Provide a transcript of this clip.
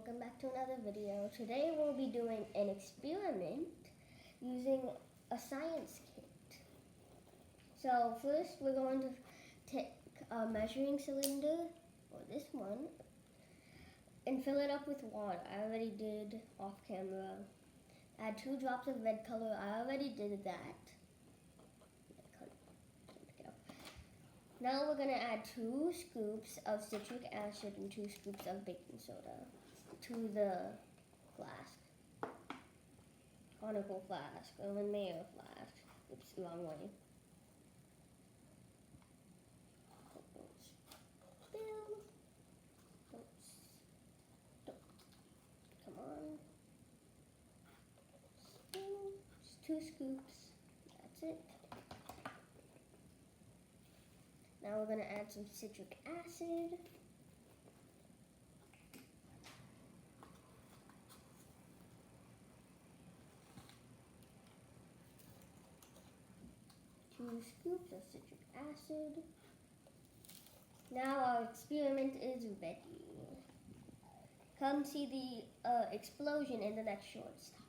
welcome back to another video. Today we'll be doing an experiment using a science kit. So first we're going to take a measuring cylinder, or this one, and fill it up with water. I already did off camera. Add 2 drops of red color. I already did that. Now we're going to add 2 scoops of citric acid and 2 scoops of baking soda to the flask. Conical flask, or a Mayer flask. Oops, wrong way. Come on. Just 2 scoops. That's it. Now we're going to add some citric acid. Two scoops of citric acid. Now our experiment is ready. Come see the explosion in the next short time.